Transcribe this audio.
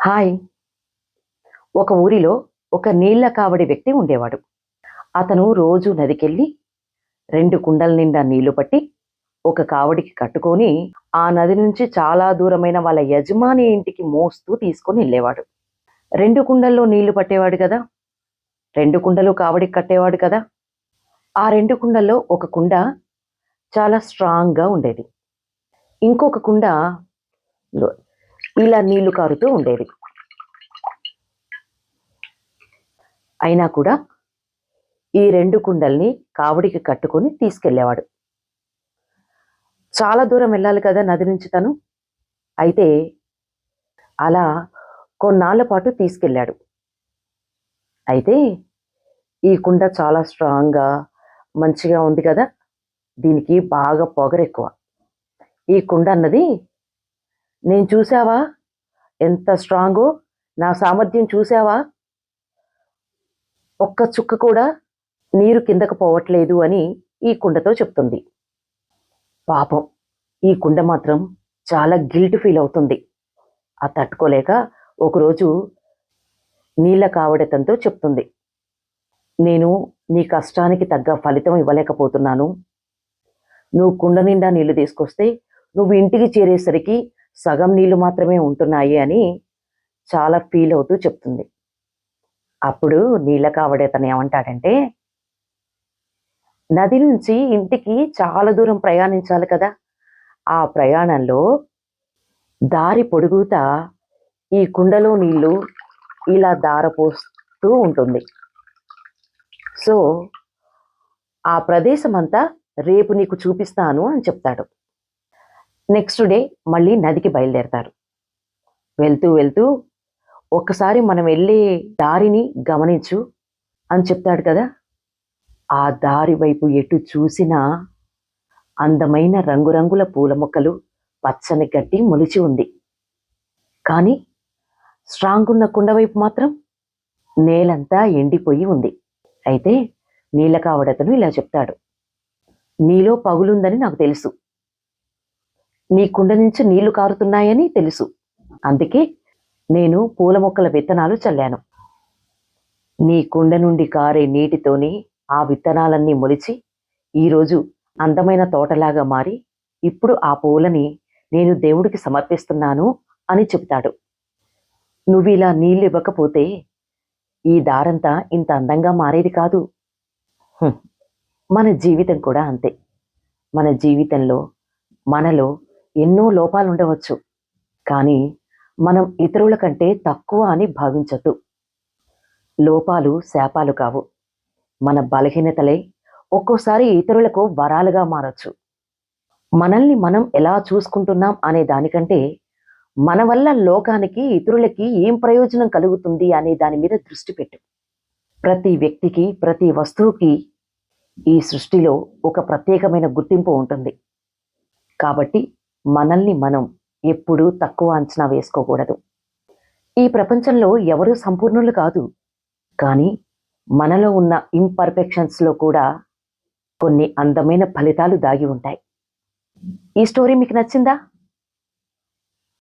Hi! ఒక ఊరిలో ఒక నీళ్ల కావడి వ్యక్తి ఉండేవాడు. అతను రోజు నదికెళ్ళి 2 కుండల నిండా నీళ్లు పట్టి, ఒక కావడికి కట్టుకొని, ఆ నది నుంచి చాలా దూరమైన వాళ్ళ యజమాని ఇంటికి మోస్తూ తీసుకొనెళ్ళేవాడు. 2 కుండల్లో నీళ్లు పట్టేవాడు గదా! 2 కుండలు కావడికి కట్టేవాడు కదా! ఆ 2 కుండల్లో ఒక కుండ చాలా స్ట్రాంగ్‌గా ఉండేది. ఇంకొక కుండలో ఇలా నీళ్లు కారుతూ ఉండేది. అయినా కూడా ఈ 2 కుండల్ని కావడికి కట్టుకొని తీసుకెళ్ళేవాడు. చాలా దూరం వెళ్ళాలి కదా నది నుంచి తను. అయితే అలా కొన్నాళ్ల పాటు తీసుకెళ్ళాడు. అయితే ఈ కుండ చాలా స్ట్రాంగ్‌గా, మంచిగా ఉంది కదా! దీనికి బాగా పొగరెక్కువ. ఈ కుండ అన్నది, "నేను చూసావా ఎంత స్ట్రాంగో? నా సామర్థ్యం చూసావా? ఒక్క చుక్క కూడా నీరు కిందకు పోవట్లేదు" అని ఈ కుండతో చెప్తుంది. పాపం ఈ కుండ మాత్రం చాలా గిల్ట్ ఫీల్ అవుతుంది. తట్టుకోలేక ఒకరోజు నీళ్ల కావడితనితో చెప్తుంది, "నేను నీ కష్టానికి తగ్గ ఫలితం ఇవ్వలేకపోతున్నాను. నువ్వు కుండ నిండా నీళ్లు తీసుకొస్తే నువ్వు ఇంటికి చేరేసరికి సగం నీళ్లు మాత్రమే ఉంటున్నాయి" అని చాలా ఫీల్ అవుతూ చెప్తుంది. అప్పుడు నీళ్ల కావడి అతను ఏమంటాడంటే, నది నుంచి ఇంటికి చాలా దూరం ప్రయాణించాలి కదా! ఆ ప్రయాణంలో దారి పొడుగుతా ఈ కుండలో నీళ్లు ఇలా ధారపోస్తూ ఉంటుంది. సో, ఆ ప్రదేశమంతా రేపు నీకు చూపిస్తాను అని చెప్తాడు. నెక్స్ట్ డే మళ్ళీ నదికి బయలుదేరతారు. వెళ్తూ వెళ్తూ, "ఒక్కసారి మనం వెళ్ళే దారిని గమనించు" అని చెప్తాడు కదా! ఆ దారి వైపు ఎటు చూసినా అందమైన రంగురంగుల పూల మొక్కలు, పచ్చని గడ్డి మొలిచి ఉంది. కానీ స్ట్రాంగ్ ఉన్న కుండ వైపు మాత్రం నేలంతా ఎండిపోయి ఉంది. అయితే నీళ్ల కావడతను ఇలా చెప్తాడు, "నీలో పగులుందని నాకు తెలుసు. నీ కుండ నుంచి నీళ్లు కారుతున్నాయని తెలుసు. అందుకే నేను పూల మొక్కల విత్తనాలు చల్లాను. నీ కుండ నుండి కారే నీటితోనే ఆ విత్తనాలన్నీ మొలిచి ఈరోజు అందమైన తోటలాగా మారి, ఇప్పుడు ఆ పూలని నేను దేవుడికి సమర్పిస్తున్నాను" అని చెప్తాడు. "నువ్విలా నీళ్ళివ్వకపోతే ఈ దారంతా ఇంత అందంగా మారేది కాదు." మన జీవితం కూడా అంతే. మన జీవితంలో మనలో ఎన్నో లోపాలుండవచ్చు. కానీ మనం ఇతరుల కంటే తక్కువ అని భావించొద్దు. లోపాలు శాపాలు కావు. మన బలహీనతలే ఒక్కోసారి ఇతరులకు వరాలుగా మారొచ్చు. మనల్ని మనం ఎలా చూసుకుంటున్నాం అనే దానికంటే, మన వల్ల లోకానికి, ఇతరులకి ఏం ప్రయోజనం కలుగుతుంది అనే దాని మీద దృష్టి పెట్టు. ప్రతి వ్యక్తికి, ప్రతి వస్తువుకి ఈ సృష్టిలో ఒక ప్రత్యేకమైన గుర్తింపు ఉంటుంది. కాబట్టి మనల్ని మనం ఎప్పుడూ తక్కువ అంచనా వేసుకోకూడదు. ఈ ప్రపంచంలో ఎవరూ సంపూర్ణులు కాదు. కానీ మనలో ఉన్న ఇంపర్ఫెక్షన్స్‌లో కూడా కొన్ని అందమైన ఫలితాలు దాగి ఉంటాయి. ఈ స్టోరీ మీకు నచ్చిందా?